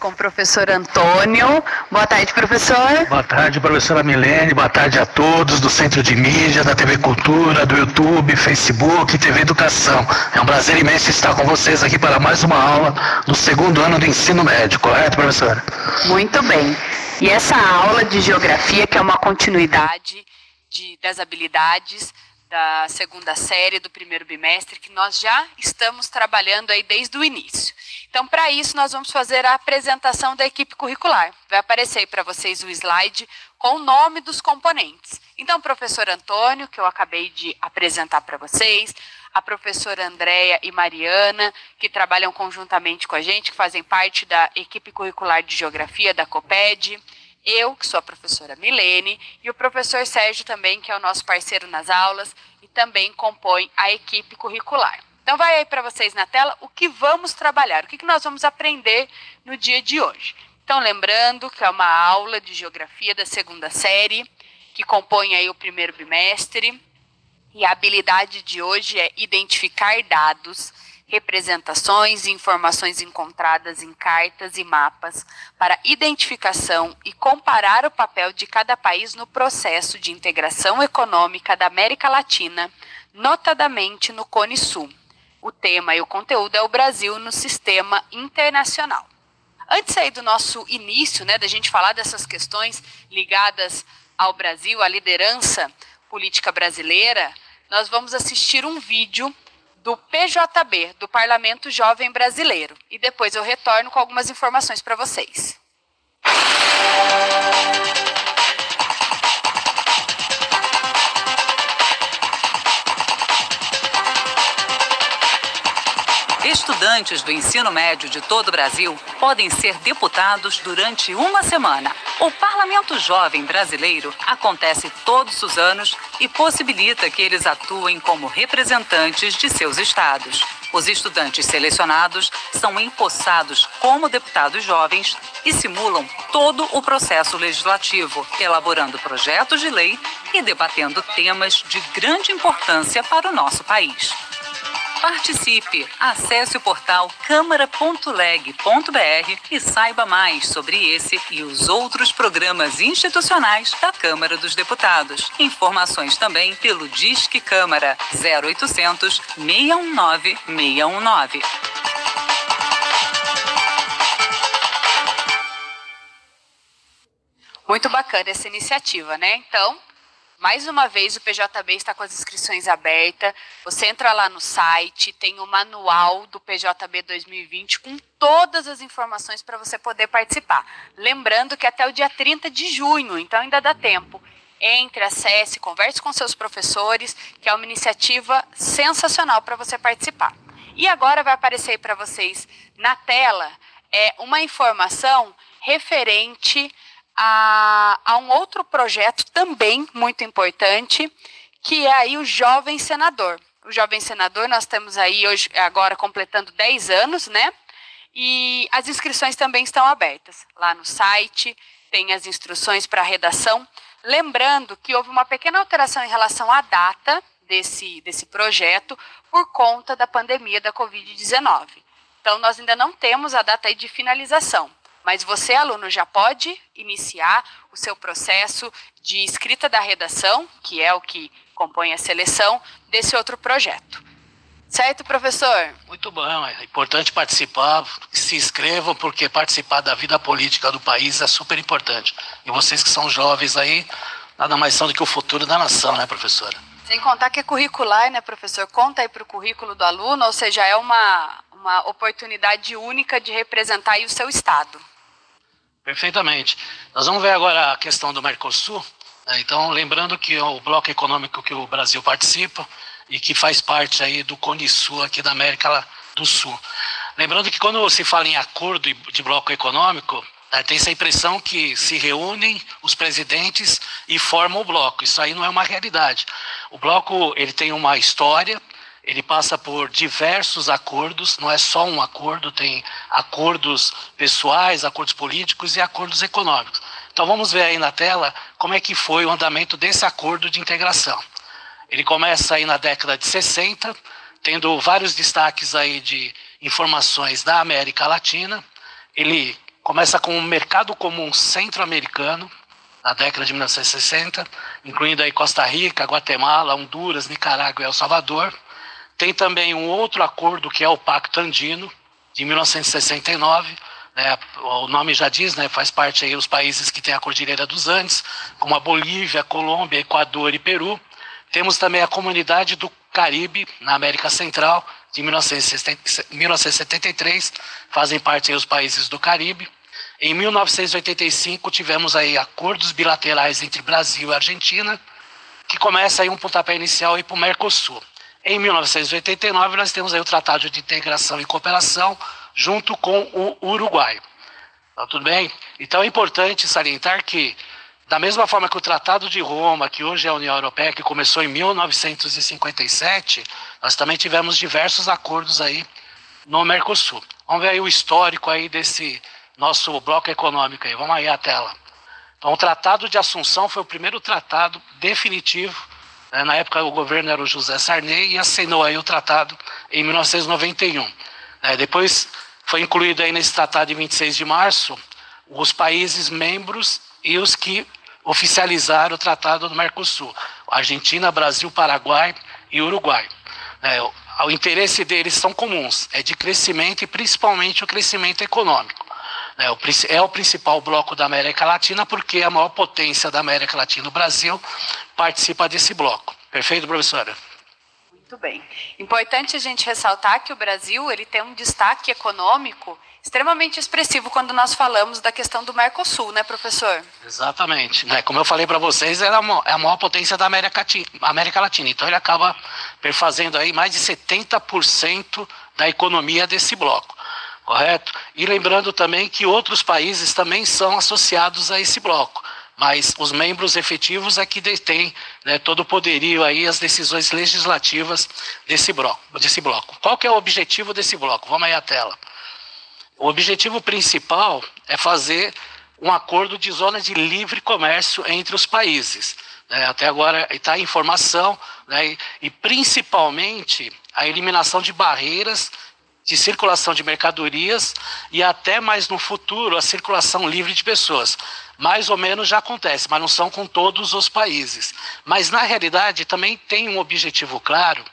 com o professor Antônio. Boa tarde, professor. Boa tarde, professora Milene. Boa tarde a todos do Centro de Mídia, da TV Cultura, do YouTube, Facebook e TV Educação. É um prazer imenso estar com vocês aqui para mais uma aula do segundo ano do ensino médio, correto, professora? Muito bem. E essa aula de geografia, que é uma continuidade das habilidades da segunda série do primeiro bimestre, que nós já estamos trabalhando aí desde o início. Então, para isso, nós vamos fazer a apresentação da equipe curricular. Vai aparecer aí para vocês o slide com o nome dos componentes. Então, o professor Antônio, que eu acabei de apresentar para vocês, a professora Andréia e Mariana, que trabalham conjuntamente com a gente, que fazem parte da equipe curricular de geografia da COPED, eu, que sou a professora Milene, e o professor Sérgio também, que é o nosso parceiro nas aulas e também compõe a equipe curricular. Então, vai aí para vocês na tela o que vamos trabalhar, o que nós vamos aprender no dia de hoje. Então, lembrando que é uma aula de geografia da segunda série, que compõe aí o primeiro bimestre, e a habilidade de hoje é identificar dados, representações e informações encontradas em cartas e mapas para identificação e comparar o papel de cada país no processo de integração econômica da América Latina, notadamente no Cone Sul. O tema e o conteúdo é o Brasil no sistema internacional. Antes aí do nosso início, da gente falar dessas questões ligadas ao Brasil, à liderança política brasileira, nós vamos assistir um vídeo do PJB, do Parlamento Jovem Brasileiro. E depois eu retorno com algumas informações para vocês. Estudantes do ensino médio de todo o Brasil podem ser deputados durante uma semana. O Parlamento Jovem Brasileiro acontece todos os anos e possibilita que eles atuem como representantes de seus estados. Os estudantes selecionados são empossados como deputados jovens e simulam todo o processo legislativo, elaborando projetos de lei e debatendo temas de grande importância para o nosso país. Participe! Acesse o portal câmara.leg.br e saiba mais sobre esse e os outros programas institucionais da Câmara dos Deputados. Informações também pelo Disque Câmara 0800 619 619. Muito bacana essa iniciativa, Então, mais uma vez, o PJB está com as inscrições abertas. Você entra lá no site, tem o manual do PJB 2020 com todas as informações para você poder participar. Lembrando que até o dia 30 de junho, então ainda dá tempo. Entre, acesse, converse com seus professores, que é uma iniciativa sensacional para você participar. E agora vai aparecer aí para vocês na tela uma informação referente a um outro projeto também muito importante, que é aí o Jovem Senador. O Jovem Senador, nós temos aí hoje, agora completando 10 anos, E as inscrições também estão abertas. Lá no site tem as instruções para a redação. Lembrando que houve uma pequena alteração em relação à data desse projeto por conta da pandemia da Covid-19. Então, nós ainda não temos a data aí de finalização. Mas você, aluno, já pode iniciar o seu processo de escrita da redação, que é o que compõe a seleção desse outro projeto. Certo, professor? Muito bom, é importante participar, se inscrevam, porque participar da vida política do país é super importante. E vocês que são jovens aí, nada mais são do que o futuro da nação, professora? Sem contar que é curricular, professor? Conta aí para o currículo do aluno, ou seja, é uma oportunidade única de representar aí o seu estado. Perfeitamente. Nós vamos ver agora a questão do Mercosul. Então, lembrando que é o bloco econômico que o Brasil participa e que faz parte aí do Cone Sul aqui da América do Sul. Lembrando que quando se fala em acordo de bloco econômico, tem essa impressão que se reúnem os presidentes e formam o bloco. Isso aí não é uma realidade. O bloco ele tem uma história. Ele passa por diversos acordos, não é só um acordo, tem acordos pessoais, acordos políticos e acordos econômicos. Então vamos ver aí na tela como é que foi o andamento desse acordo de integração. Ele começa aí na década de 60, tendo vários destaques aí de informações da América Latina. Ele começa com o Mercado Comum Centro-Americano, na década de 1960, incluindo aí Costa Rica, Guatemala, Honduras, Nicarágua e El Salvador. Tem também um outro acordo que é o Pacto Andino, de 1969, né, o nome já diz, né, faz parte aí dos países que têm a Cordilheira dos Andes, como a Bolívia, Colômbia, Equador e Peru. Temos também a Comunidade do Caribe, na América Central, de 1973, fazem parte aí os países do Caribe. Em 1985, tivemos aí acordos bilaterais entre Brasil e Argentina, que começa aí um pontapé inicial para o Mercosul. Em 1989, nós temos aí o Tratado de Integração e Cooperação, junto com o Uruguai. Tá tudo bem? Então é importante salientar que, da mesma forma que o Tratado de Roma, que hoje é a União Europeia, que começou em 1957, nós também tivemos diversos acordos aí no Mercosul. Vamos ver aí o histórico aí desse nosso bloco econômico aí. Vamos aí à tela. Então, o Tratado de Assunção foi o primeiro tratado definitivo. Na época, o governo era o José Sarney e assinou aí o tratado em 1991. Depois foi incluído aí nesse tratado de 26 de março os países membros e os que oficializaram o Tratado do Mercosul: Argentina, Brasil, Paraguai e Uruguai. O interesse deles são comuns, é de crescimento e principalmente o crescimento econômico. É o principal bloco da América Latina, porque a maior potência da América Latina, o Brasil, participa desse bloco. Perfeito, professora? Muito bem. Importante a gente ressaltar que o Brasil ele tem um destaque econômico extremamente expressivo quando nós falamos da questão do Mercosul, né, professor? Exatamente. Como eu falei para vocês, é a maior potência da América Latina. Então, ele acaba perfazendo aí mais de 70% da economia desse bloco. Correto? E lembrando também que outros países também são associados a esse bloco, mas os membros efetivos é que detêm, né, todo o poderio aí, as decisões legislativas desse bloco. Qual que é o objetivo desse bloco? Vamos aí à tela. O objetivo principal é fazer um acordo de zona de livre comércio entre os países. Até agora está em formação, né, e principalmente a eliminação de barreiras de circulação de mercadorias e até mais no futuro a circulação livre de pessoas. Mais ou menos já acontece, mas não são com todos os países. Mas na realidade também tem um objetivo claro,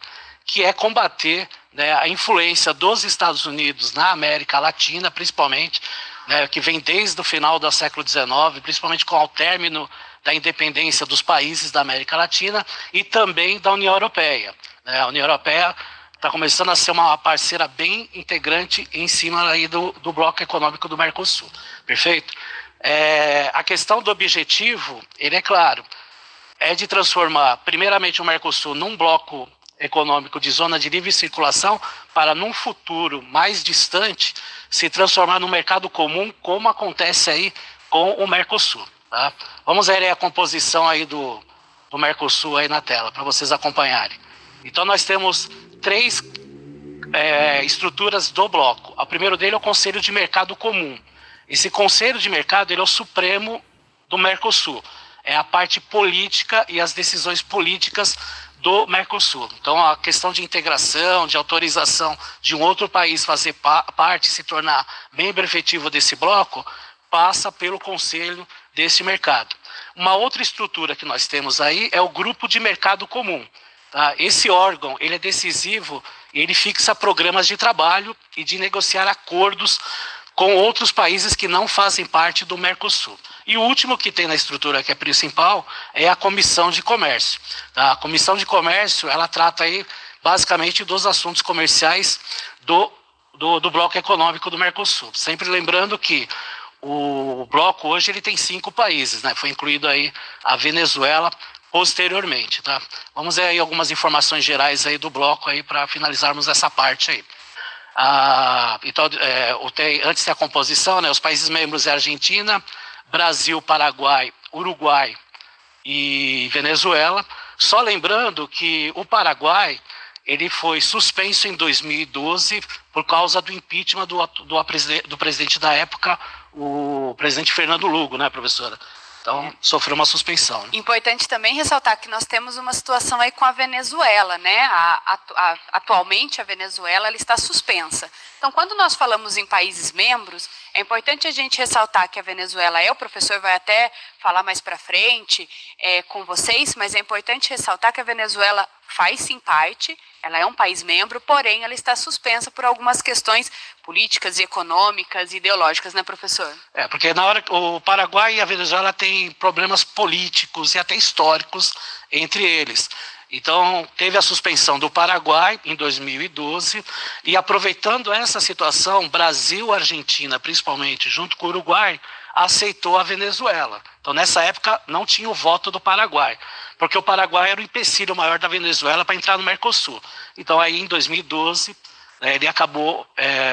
que é combater, né, a influência dos Estados Unidos na América Latina, principalmente, né, que vem desde o final do século XIX, principalmente com o término da independência dos países da América Latina e também da União Europeia. A União Europeia está começando a ser uma parceira bem integrante em cima aí do bloco econômico do Mercosul. Perfeito? A questão do objetivo, ele é claro, é de transformar primeiramente o Mercosul num bloco econômico de zona de livre circulação para, num futuro mais distante, se transformar num mercado comum, como acontece aí com o Mercosul. Tá? Vamos ver aí a composição aí do Mercosul aí na tela, para vocês acompanharem. Então nós temos três estruturas do bloco. O primeiro dele é o Conselho de Mercado Comum. Esse Conselho de Mercado ele é o supremo do Mercosul. É a parte política e as decisões políticas do Mercosul. Então, a questão de integração, de autorização de um outro país fazer parte, se tornar membro efetivo desse bloco, passa pelo Conselho desse mercado. Uma outra estrutura que nós temos aí é o Grupo de Mercado Comum. Tá? Esse órgão ele é decisivo e ele fixa programas de trabalho e de negociar acordos com outros países que não fazem parte do Mercosul. E o último que tem na estrutura, que é principal, é a Comissão de Comércio. Tá? A Comissão de Comércio, ela trata aí basicamente dos assuntos comerciais do bloco econômico do Mercosul. Sempre lembrando que o bloco hoje ele tem 5 países, né? Foi incluído aí a Venezuela posteriormente. Tá? Vamos ver aí algumas informações gerais aí do bloco aí para finalizarmos essa parte aí. Então, antes da composição, né, os países membros é Argentina, Brasil, Paraguai, Uruguai e Venezuela. Só lembrando que o Paraguai ele foi suspenso em 2012 por causa do impeachment do presidente da época, o presidente Fernando Lugo, né, professora? Então, sofreu uma suspensão. Né? Importante também ressaltar que nós temos uma situação aí com a Venezuela, né? Atualmente, a Venezuela ela está suspensa. Então, quando nós falamos em países membros, É importante a gente ressaltar que a Venezuela o professor vai até falar mais para frente com vocês, mas é importante ressaltar que a Venezuela faz sim parte, ela é um país membro, porém ela está suspensa por algumas questões políticas, econômicas e ideológicas, né, professor? Porque na hora o Paraguai e a Venezuela têm problemas políticos e até históricos entre eles. Então, teve a suspensão do Paraguai em 2012 e, aproveitando essa situação, Brasil, Argentina, principalmente, junto com o Uruguai, aceitou a Venezuela. Então, nessa época, não tinha o voto do Paraguai, porque o Paraguai era o empecilho maior da Venezuela para entrar no Mercosul. Então, aí, em 2012, ele acabou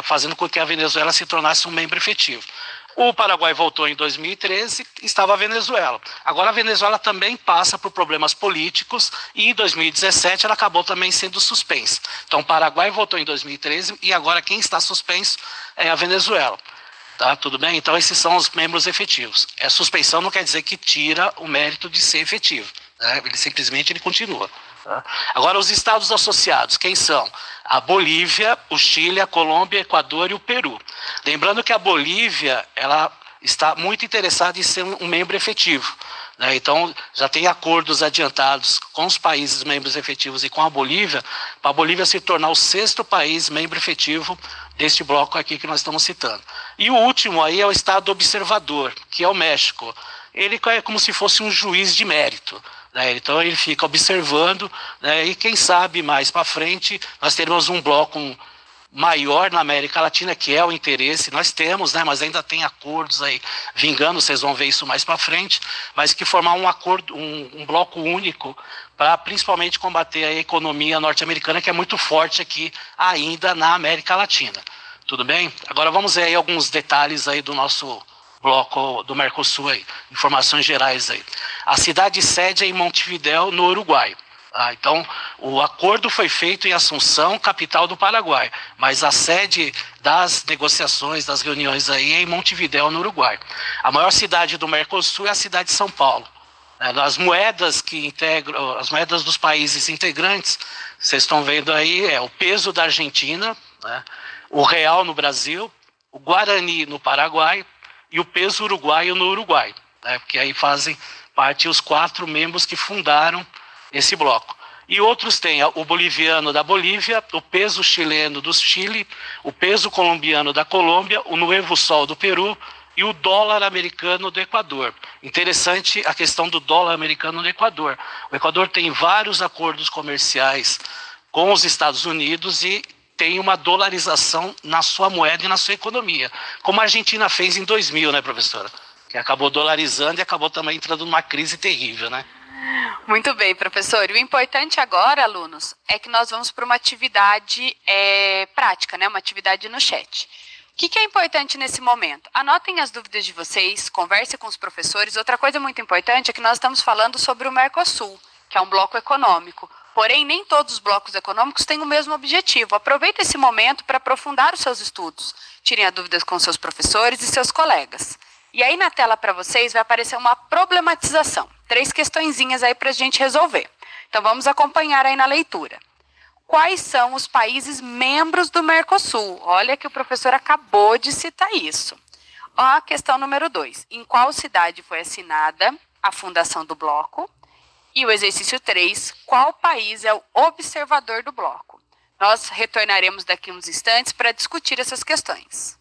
fazendo com que a Venezuela se tornasse um membro efetivo. O Paraguai voltou em 2013, estava a Venezuela. Agora a Venezuela também passa por problemas políticos e em 2017 ela acabou também sendo suspensa. Então o Paraguai voltou em 2013 e agora quem está suspenso é a Venezuela. Tá, tudo bem? Então esses são os membros efetivos. A suspensão não quer dizer que tira o mérito de ser efetivo, né? Ele simplesmente continua. Tá? Agora os estados associados, quem são? A Bolívia, o Chile, a Colômbia, o Equador e o Peru. Lembrando que a Bolívia ela está muito interessada em ser um membro efetivo, né? Então já tem acordos adiantados com os países membros efetivos e com a Bolívia, para a Bolívia se tornar o 6º país membro efetivo deste bloco aqui que nós estamos citando. E o último aí é o estado observador, que é o México. Ele é como se fosse um juiz de mérito, né? Então ele fica observando, né? E quem sabe mais para frente nós teremos um bloco maior na América Latina, que é o interesse, nós temos, né? Mas ainda tem acordos aí vingando, vocês vão ver isso mais para frente, mas que formar um acordo, um bloco único para principalmente combater a economia norte-americana, que é muito forte aqui ainda na América Latina. Tudo bem? Agora vamos ver aí alguns detalhes aí do nosso bloco do Mercosul aí, informações gerais aí. A cidade sede é em Montevidéu, no Uruguai. Então, o acordo foi feito em Assunção, capital do Paraguai, mas a sede das negociações, das reuniões aí é em Montevidéu, no Uruguai. A maior cidade do Mercosul é a cidade de São Paulo. As moedas que integram, as moedas dos países integrantes, vocês estão vendo aí, é o peso da Argentina, né? O real no Brasil, o guarani no Paraguai e o peso uruguaio no Uruguai, né? Porque aí fazem parte os 4 membros que fundaram esse bloco. E outros têm o boliviano da Bolívia, o peso chileno do Chile, o peso colombiano da Colômbia, o Nuevo Sol do Peru e o dólar americano do Equador. Interessante a questão do dólar americano do Equador. O Equador tem vários acordos comerciais com os Estados Unidos e tem uma dolarização na sua moeda e na sua economia, como a Argentina fez em 2000, né, professora? Que acabou dolarizando e acabou também entrando numa crise terrível, né? Muito bem, professor. E o importante agora, alunos, é que nós vamos para uma atividade prática, né? Uma atividade no chat. O que é importante nesse momento? Anotem as dúvidas de vocês, conversem com os professores. Outra coisa muito importante é que nós estamos falando sobre o Mercosul, que é um bloco econômico. Porém, nem todos os blocos econômicos têm o mesmo objetivo. Aproveite esse momento para aprofundar os seus estudos. Tirem as dúvidas com seus professores e seus colegas. E aí na tela para vocês vai aparecer uma problematização. 3 questõezinhas aí para a gente resolver. Então vamos acompanhar aí na leitura. Quais são os países membros do Mercosul? Olha que o professor acabou de citar isso. Ó, a questão número 2. Em qual cidade foi assinada a fundação do bloco? E o exercício 3. Qual país é o observador do bloco? Nós retornaremos daqui a uns instantes para discutir essas questões.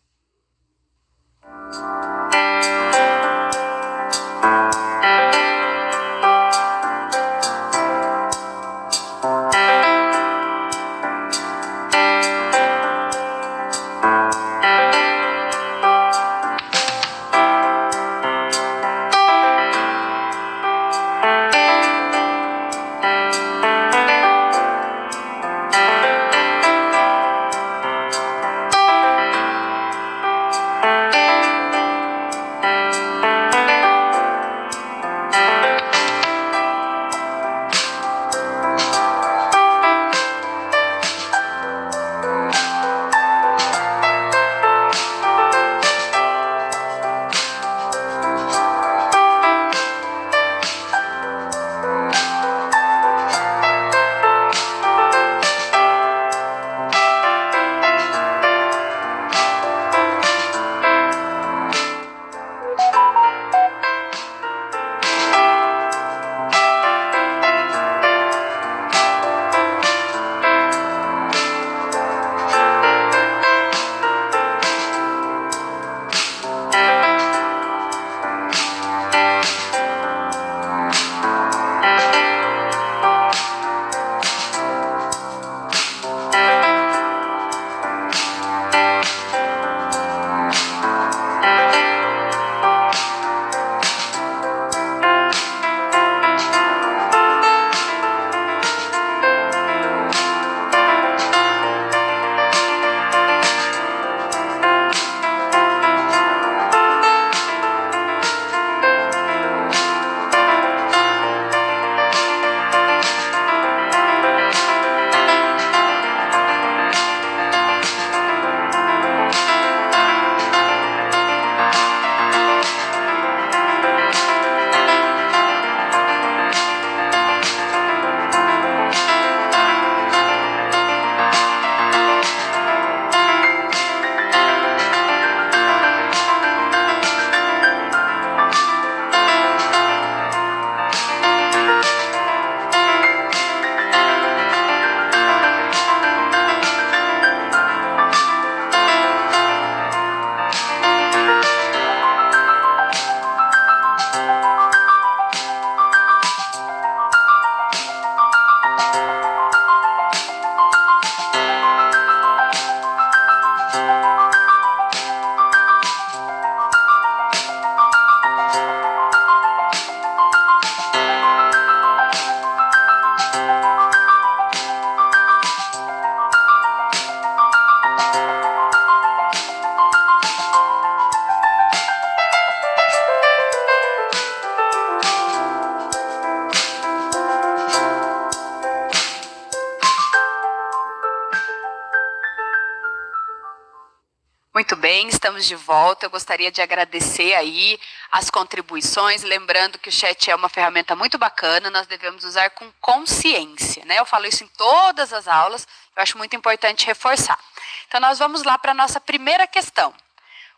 bem, estamos de volta. Eu gostaria de agradecer aí as contribuições, lembrando que o chat é uma ferramenta muito bacana, nós devemos usar com consciência, né? Eu falo isso em todas as aulas, eu acho muito importante reforçar. Então, nós vamos lá para a nossa primeira questão.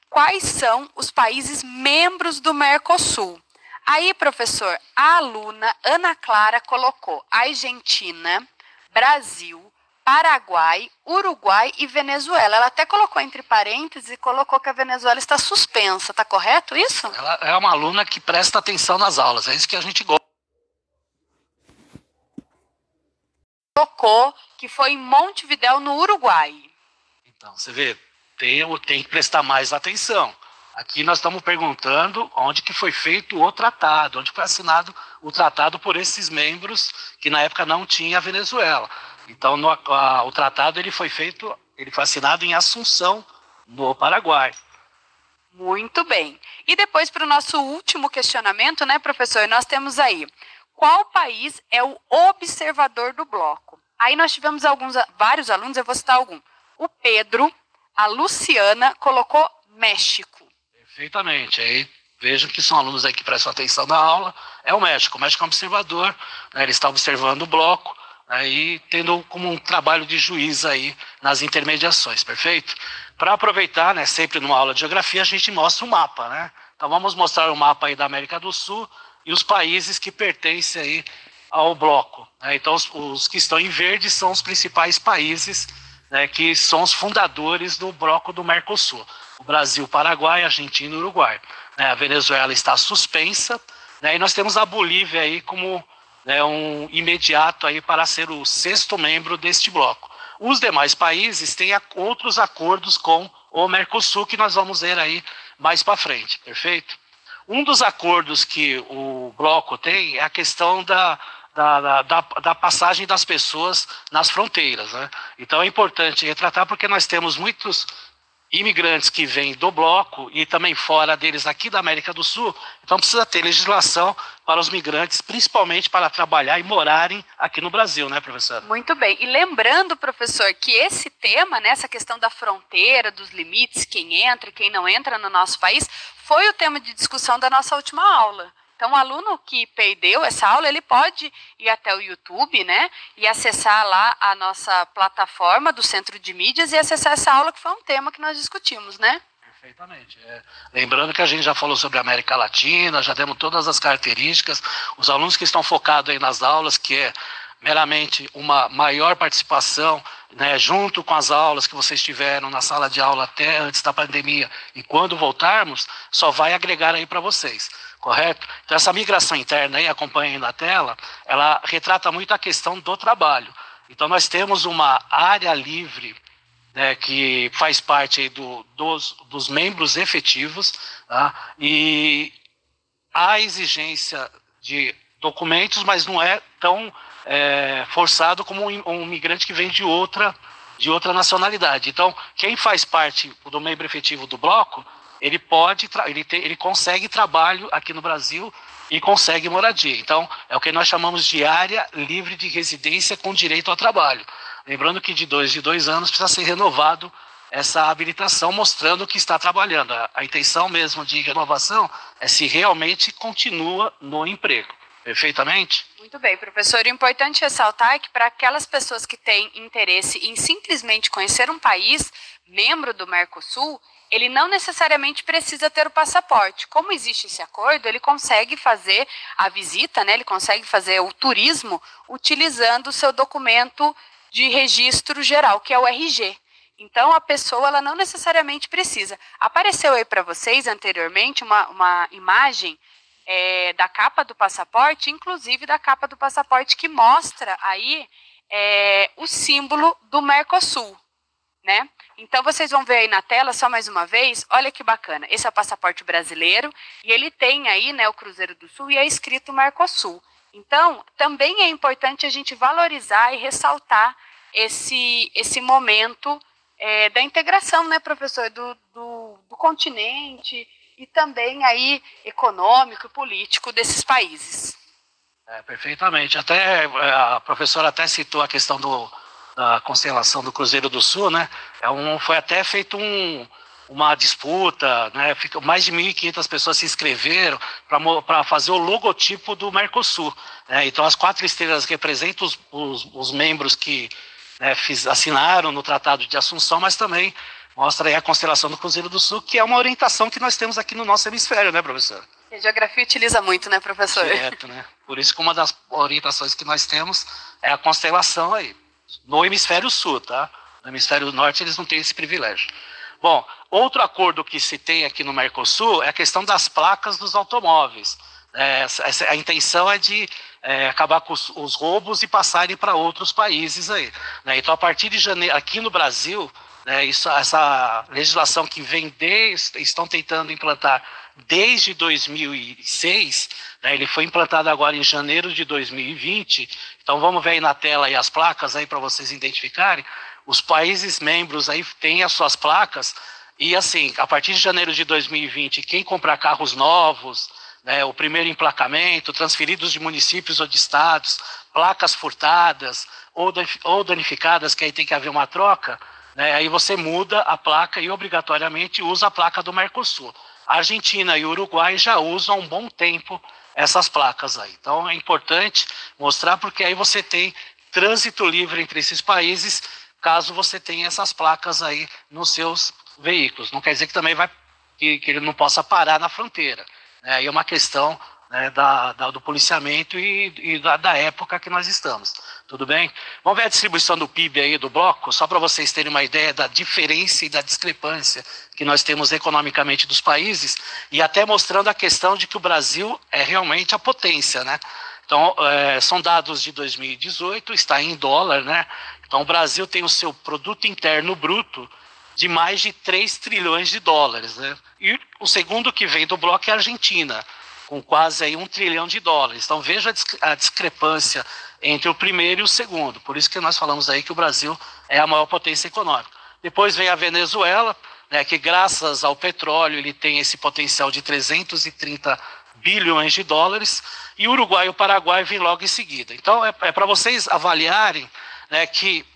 Quais são os países membros do Mercosul? Aí, professor, a aluna Ana Clara colocou Argentina, Brasil, Paraguai, Uruguai e Venezuela. Ela até colocou entre parênteses e colocou que a Venezuela está suspensa. Está correto isso? Ela é uma aluna que presta atenção nas aulas, é isso que a gente gosta. Colocou que foi em Montevidéu, no Uruguai. Então, você vê, tem que prestar mais atenção. Aqui nós estamos perguntando onde que foi feito o tratado, onde foi assinado o tratado por esses membros que na época não tinha a Venezuela. Então, o tratado ele foi assinado em Assunção, no Paraguai. Muito bem. E depois, para o nosso último questionamento, né, professor, nós temos aí, qual país é o observador do bloco? Aí nós tivemos vários alunos, eu vou citar algum. O Pedro, a Luciana, colocou México. Perfeitamente. Aí vejam que são alunos aí que prestam atenção na aula. É o México. O México é um observador, né, ele está observando o bloco, aí tendo como um trabalho de juiz aí nas intermediações, perfeito? Para aproveitar, né, sempre numa aula de geografia, a gente mostra o mapa, né? Então vamos mostrar o mapa aí da América do Sul e os países que pertencem aí ao bloco, né? Então os que estão em verde são os principais países, né, que são os fundadores do bloco do Mercosul. O Brasil, Paraguai, Argentina e Uruguai. A Venezuela está suspensa, né, e nós temos a Bolívia aí como, né, um imediato aí para ser o 6º membro deste bloco. Os demais países têm outros acordos com o Mercosul que nós vamos ver aí mais para frente, perfeito? Um dos acordos que o bloco tem é a questão da passagem das pessoas nas fronteiras, né? Então é importante retratar porque nós temos muitos imigrantes que vêm do bloco e também fora deles aqui da América do Sul, então precisa ter legislação para os migrantes, principalmente para trabalhar e morarem aqui no Brasil, né, professor? Muito bem. E lembrando, professor, que esse tema, né, essa questão da fronteira, dos limites, quem entra e quem não entra no nosso país, foi o tema de discussão da nossa última aula. Então, o aluno que perdeu essa aula, ele pode ir até o YouTube, né, e acessar lá a nossa plataforma do Centro de Mídias e acessar essa aula, que foi um tema que nós discutimos, né? Perfeitamente. Lembrando que a gente já falou sobre a América Latina, já demos todas as características, os alunos que estão focados aí nas aulas, que é meramente uma maior participação, né, junto com as aulas que vocês tiveram na sala de aula até antes da pandemia, e quando voltarmos, só vai agregar aí para vocês. Correto? Então essa migração interna aí, acompanha aí na tela, ela retrata muito a questão do trabalho. Então nós temos uma área livre, né, que faz parte aí dos membros efetivos, tá? E há exigência de documentos, mas não é tão forçado como um migrante que vem de outra nacionalidade. Então quem faz parte do membro efetivo do bloco, ele consegue trabalho aqui no Brasil e consegue moradia. Então, é o que nós chamamos de área livre de residência com direito ao trabalho. Lembrando que de 2 anos precisa ser renovado essa habilitação, mostrando que está trabalhando. A intenção mesmo de renovação é se realmente continua no emprego. Perfeitamente? Muito bem, professor. O importante ressaltar é que para aquelas pessoas que têm interesse em simplesmente conhecer um país membro do Mercosul, ele não necessariamente precisa ter o passaporte. Como existe esse acordo, ele consegue fazer a visita, né? Ele consegue fazer o turismo utilizando o seu documento de registro geral, que é o RG. Então, a pessoa ela não necessariamente precisa. Apareceu aí para vocês anteriormente uma imagem da capa do passaporte, inclusive da capa do passaporte que mostra aí o símbolo do Mercosul, né? Então, vocês vão ver aí na tela, só mais uma vez, olha que bacana. Esse é o passaporte brasileiro e ele tem aí, né, o Cruzeiro do Sul e é escrito Mercosul. Então, também é importante a gente valorizar e ressaltar esse momento da integração, né, professor, do continente e também aí econômico e político desses países. Perfeitamente. Até a professora até citou a questão da constelação do Cruzeiro do Sul, né? Foi até feito um uma disputa, né? Mais de 1.500 pessoas se inscreveram para fazer o logotipo do Mercosul, né? Então as 4 estrelas representam os membros que, né, assinaram no Tratado de Assunção, mas também mostra aí a constelação do Cruzeiro do Sul, que é uma orientação que nós temos aqui no nosso hemisfério, né, professor? A geografia utiliza muito, né, professor? Direto, né? Por isso que uma das orientações que nós temos é a constelação aí, no hemisfério sul, tá? No hemisfério norte eles não têm esse privilégio. Bom, outro acordo que se tem aqui no Mercosul é a questão das placas dos automóveis. A intenção é de acabar com os roubos e passarem para outros países aí, né? Então, a partir de janeiro, aqui no Brasil, né, essa legislação que estão tentando implantar desde 2006, né, ele foi implantado agora em janeiro de 2020. Então, vamos ver aí na tela aí as placas aí para vocês identificarem. Os países membros aí têm as suas placas e, assim, a partir de janeiro de 2020, quem comprar carros novos, né, o primeiro emplacamento, transferidos de municípios ou de estados, placas furtadas ou danificadas, que aí tem que haver uma troca, né, aí você muda a placa e obrigatoriamente usa a placa do Mercosul. A Argentina e o Uruguai já usam há um bom tempo essas placas aí. Então é importante mostrar, porque aí você tem trânsito livre entre esses países, caso você tenha essas placas aí nos seus veículos. Não quer dizer que também que ele não possa parar na fronteira. Aí é uma questão, né, do policiamento e da época que nós estamos. Tudo bem? Vamos ver a distribuição do PIB aí do bloco, só para vocês terem uma ideia da diferença e da discrepância que nós temos economicamente dos países, e até mostrando a questão de que o Brasil é realmente a potência, né? Então, são dados de 2018, está em dólar, né? Então, o Brasil tem o seu produto interno bruto de mais de 3 trilhões de dólares, né? E o segundo que vem do bloco é a Argentina, com quase aí 1 trilhão de dólares. Então, veja a discrepância entre o primeiro e o segundo. Por isso que nós falamos aí que o Brasil é a maior potência econômica. Depois vem a Venezuela, né, que graças ao petróleo ele tem esse potencial de 330 bilhões de dólares, e o Uruguai e o Paraguai vêm logo em seguida. Então, é para vocês avaliarem, né, que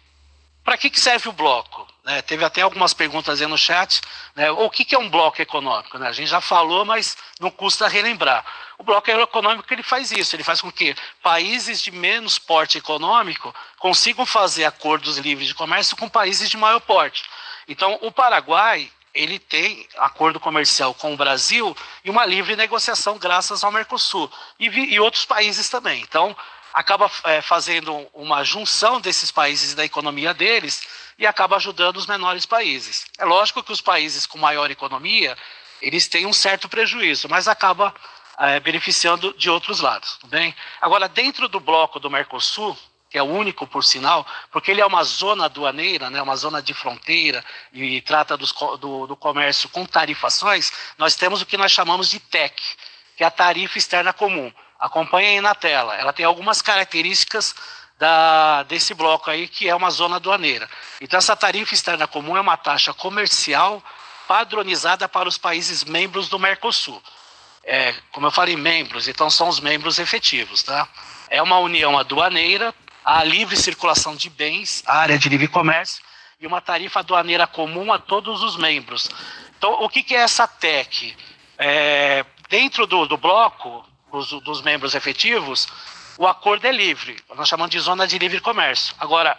para que serve o bloco? Né? Teve até algumas perguntas aí no chat, né? O que é um bloco econômico? Né? A gente já falou, mas não custa relembrar. O bloco econômico ele faz isso, ele faz com que países de menos porte econômico consigam fazer acordos livres de comércio com países de maior porte. Então, o Paraguai ele tem acordo comercial com o Brasil e uma livre negociação graças ao Mercosul e outros países também. Então, acaba fazendo uma junção desses países e da economia deles e acaba ajudando os menores países. É lógico que os países com maior economia, eles têm um certo prejuízo, mas acaba beneficiando de outros lados. Tudo bem? Agora, dentro do bloco do Mercosul, que é o único, por sinal, porque ele é uma zona aduaneira, né, uma zona de fronteira, e trata do comércio com tarifações, nós temos o que nós chamamos de TEC, que é a tarifa externa comum. Acompanhe aí na tela. Ela tem algumas características desse bloco aí, que é uma zona aduaneira. Então, essa tarifa externa comum é uma taxa comercial padronizada para os países membros do Mercosul. Como eu falei, membros, então são os membros efetivos, tá? É uma união aduaneira, a livre circulação de bens, a área de livre comércio, e uma tarifa aduaneira comum a todos os membros. Então, o que é essa TEC? Dentro do bloco, dos membros efetivos, o acordo é livre, nós chamamos de zona de livre comércio. Agora,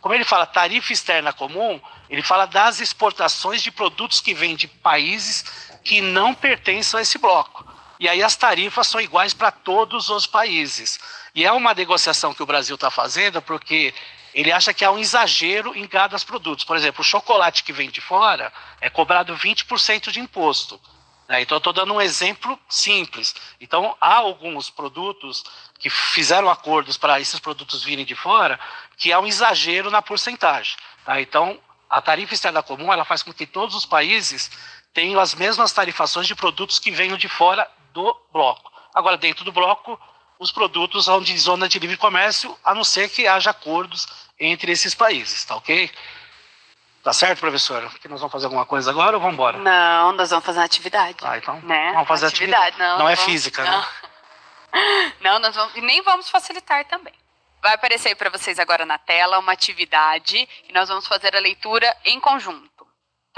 como ele fala tarifa externa comum, ele fala das exportações de produtos que vêm de países que não pertencem a esse bloco. E aí as tarifas são iguais para todos os países. E é uma negociação que o Brasil está fazendo porque ele acha que há um exagero em cada produtos. Por exemplo, o chocolate que vem de fora é cobrado 20% de imposto. Então, eu estou dando um exemplo simples. Então, há alguns produtos que fizeram acordos para esses produtos virem de fora, que há um exagero na porcentagem. Tá? Então, a tarifa externa comum ela faz com que todos os países tenham as mesmas tarifações de produtos que venham de fora do bloco. Agora, dentro do bloco, os produtos são de zona de livre comércio, a não ser que haja acordos entre esses países, tá ok? Tá certo, professora? Que nós vamos fazer alguma coisa agora ou vamos embora? Não, nós vamos fazer uma atividade. Então né? vamos fazer atividade. Não é física, não. né? Não, nós vamos, e nem vamos facilitar também. Vai aparecer para vocês agora na tela uma atividade e nós vamos fazer a leitura em conjunto.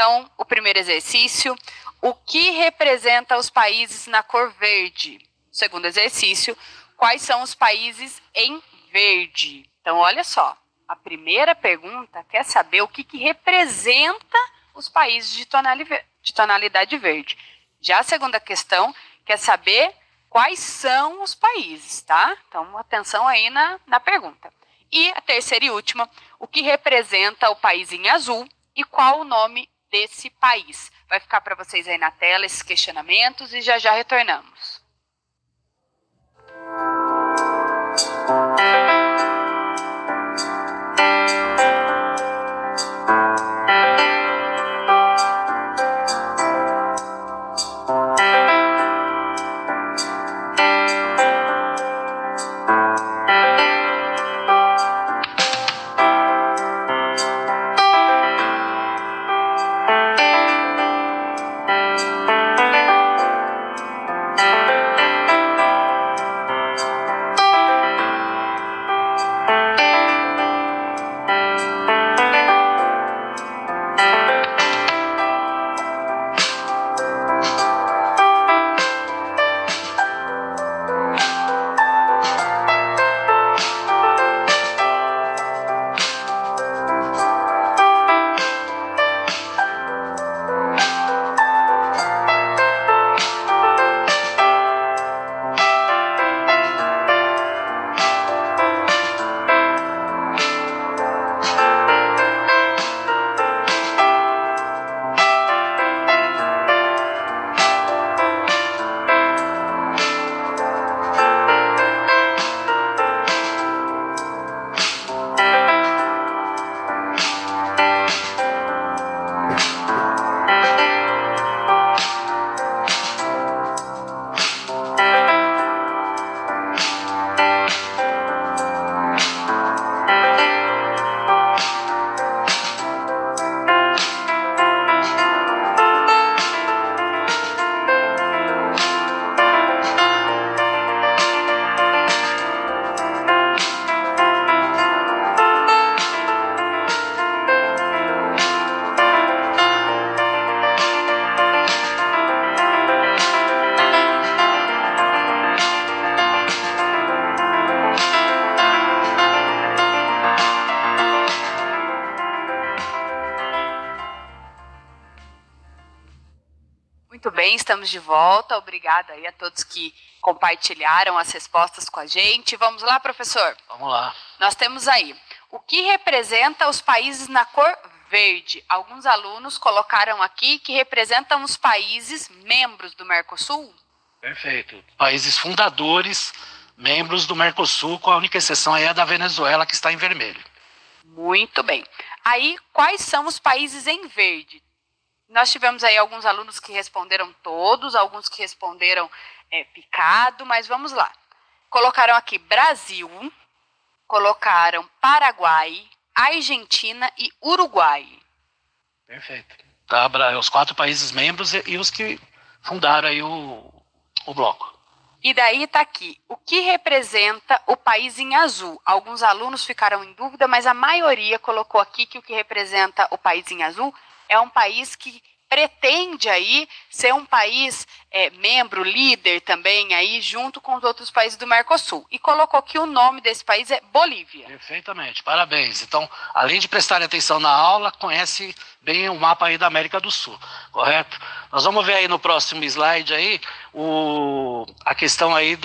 Então, o primeiro exercício, o que representa os países na cor verde? O segundo exercício, quais são os países em verde? Então, olha só, a primeira pergunta quer saber o que representa os países de tonalidade verde. Já a segunda questão quer saber quais são os países, tá? Então, atenção aí na pergunta. E a terceira e última, o que representa o país em azul e qual o nome desse país? Vai ficar para vocês aí na tela esses questionamentos e já retornamos. Muito bem, estamos de volta. Obrigada aí a todos que compartilharam as respostas com a gente. Vamos lá, professor? Vamos lá. Nós temos aí, o que representa os países na cor verde? Alguns alunos colocaram aqui que representam os países membros do Mercosul. Perfeito. Países fundadores, membros do Mercosul, com a única exceção aí é da Venezuela, que está em vermelho. Muito bem. Aí, quais são os países em verde? Nós tivemos aí alguns alunos que responderam todos, alguns que responderam picado, mas vamos lá. Colocaram aqui Brasil, colocaram Paraguai, Argentina e Uruguai. Perfeito. Tá, os 4 países membros e os que fundaram aí o bloco. E daí está aqui, o que representa o país em azul? Alguns alunos ficaram em dúvida, mas a maioria colocou aqui que o que representa o país em azul é um país que pretende aí ser um país membro, líder também aí, junto com os outros países do Mercosul. E colocou que o nome desse país é Bolívia. Perfeitamente, parabéns. Então, além de prestar atenção na aula, conhece bem o mapa aí da América do Sul, correto? Nós vamos ver aí no próximo slide aí a questão aí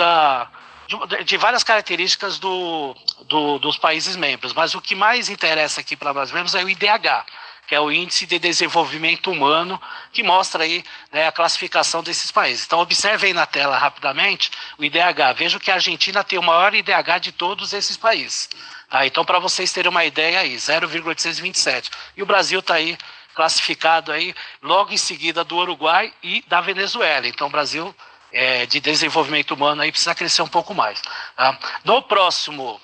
de várias características dos países membros, mas o que mais interessa aqui para nós mesmos é o IDH, que é o Índice de Desenvolvimento Humano, que mostra aí, né, a classificação desses países. Então, observe aí na tela rapidamente o IDH. Veja que a Argentina tem o maior IDH de todos esses países. Tá? Então, para vocês terem uma ideia aí, 0,827. E o Brasil está aí classificado aí logo em seguida do Uruguai e da Venezuela. Então, o Brasil, de desenvolvimento humano, aí precisa crescer um pouco mais. Tá? No próximo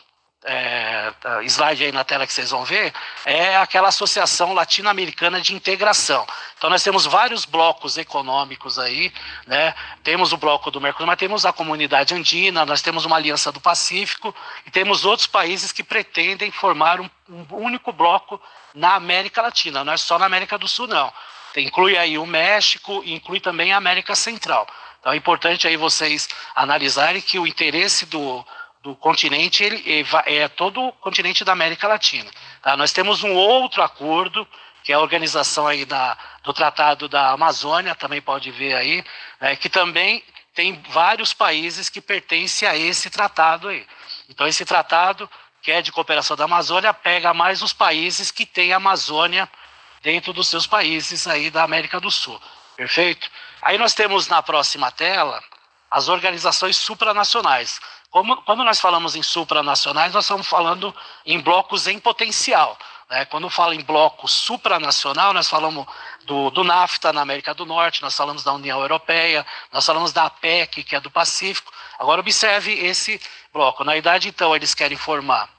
slide aí na tela que vocês vão ver, é aquela Associação Latino-Americana de Integração. Então nós temos vários blocos econômicos aí, né? Temos o bloco do Mercosul, mas temos a Comunidade Andina, nós temos uma Aliança do Pacífico e temos outros países que pretendem formar um único bloco na América Latina, não é só na América do Sul não. inclui aí o México e inclui também a América Central. Então é importante aí vocês analisarem que o interesse do continente é todo o continente da América Latina. Tá? Nós temos um outro acordo, que é a organização aí do Tratado da Amazônia, também pode ver aí, né, que também tem vários países que pertencem a esse tratado aí. Então esse tratado, que é de cooperação da Amazônia, pega mais os países que têm a Amazônia dentro dos seus países aí da América do Sul. Perfeito? Aí nós temos na próxima tela as organizações supranacionais. Quando nós falamos em supranacionais, nós estamos falando em blocos em potencial. Né? Quando fala em bloco supranacional, nós falamos do NAFTA na América do Norte, nós falamos da União Europeia, nós falamos da APEC, que é do Pacífico. Agora observe esse bloco. Na verdade, então, eles querem formar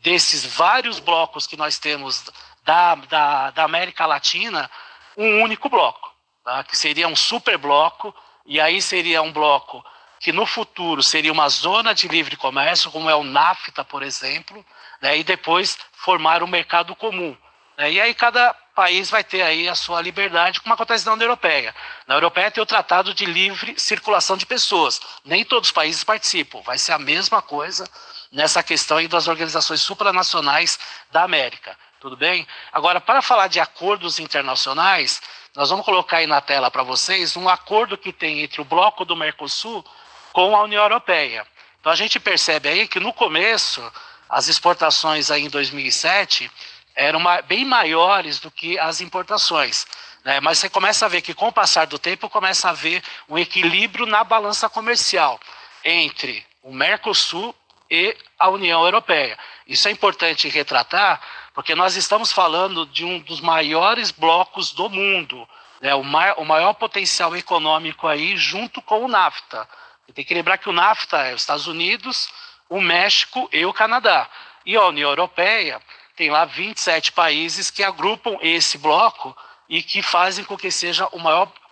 desses vários blocos que nós temos da América Latina, um único bloco, tá? Que seria um super bloco, e aí seria um bloco que no futuro seria uma zona de livre comércio, como é o NAFTA, por exemplo, né? E depois formar um mercado comum. Né? E aí cada país vai ter aí a sua liberdade, como acontece na União Europeia. Na União Europeia tem o Tratado de Livre Circulação de Pessoas. Nem todos os países participam. Vai ser a mesma coisa nessa questão aí das organizações supranacionais da América. Tudo bem? Agora, para falar de acordos internacionais, nós vamos colocar aí na tela para vocês um acordo que tem entre o bloco do Mercosul com a União Europeia. Então a gente percebe aí que no começo, as exportações aí em 2007 eram bem maiores do que as importações. Né? Mas você começa a ver que com o passar do tempo começa a haver um equilíbrio na balança comercial entre o Mercosul e a União Europeia. Isso é importante retratar, porque nós estamos falando de um dos maiores blocos do mundo, né? O maior potencial econômico aí junto com o NAFTA. Você tem que lembrar que o NAFTA é os Estados Unidos, o México e o Canadá. E a União Europeia tem lá 27 países que agrupam esse bloco e que fazem com que seja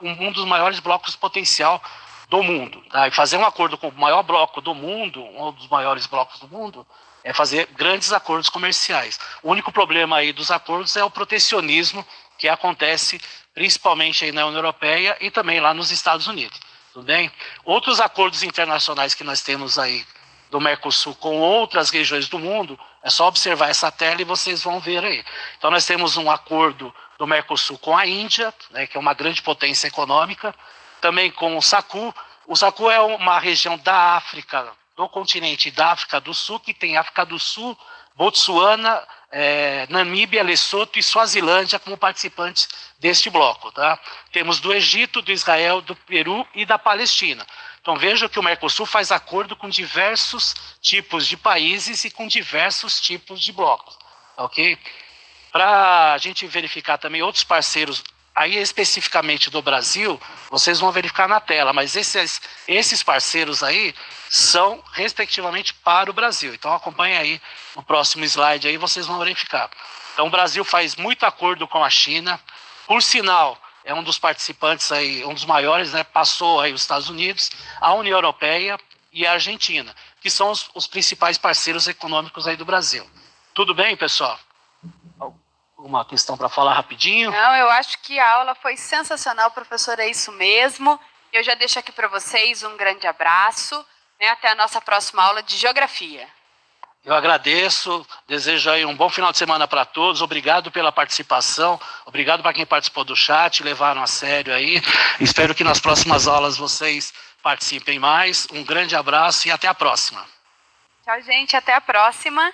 um dos maiores blocos potencial do mundo. Tá? E fazer um acordo com o maior bloco do mundo, um dos maiores blocos do mundo, é fazer grandes acordos comerciais. O único problema aí dos acordos é o protecionismo que acontece principalmente aí na União Europeia e também lá nos Estados Unidos. Tudo bem? Outros acordos internacionais que nós temos aí do Mercosul com outras regiões do mundo, é só observar essa tela e vocês vão ver aí. Então nós temos um acordo do Mercosul com a Índia, né, que é uma grande potência econômica, também com o SACU. O SACU é uma região da África, do continente da África do Sul, que tem África do Sul, Botsuana, Namíbia, Lesoto e Suazilândia como participantes deste bloco. Tá? Temos do Egito, do Israel, do Peru e da Palestina. Então veja que o Mercosul faz acordo com diversos tipos de países e com diversos tipos de blocos. Ok? Para a gente verificar também outros parceiros, aí especificamente do Brasil, vocês vão verificar na tela, mas esses parceiros aí são respectivamente para o Brasil. Então acompanhe aí no próximo slide aí, vocês vão verificar. Então o Brasil faz muito acordo com a China, por sinal, é um dos participantes aí, um dos maiores, né, passou aí os Estados Unidos, a União Europeia e a Argentina, que são os principais parceiros econômicos aí do Brasil. Tudo bem, pessoal? Uma questão para falar rapidinho? Não, eu acho que a aula foi sensacional, professor, é isso mesmo. Eu já deixo aqui para vocês um grande abraço, né, até a nossa próxima aula de Geografia. Eu agradeço, desejo aí um bom final de semana para todos, obrigado pela participação, obrigado para quem participou do chat, levaram a sério aí, espero que nas próximas aulas vocês participem mais, um grande abraço e até a próxima. Tchau, gente, até a próxima.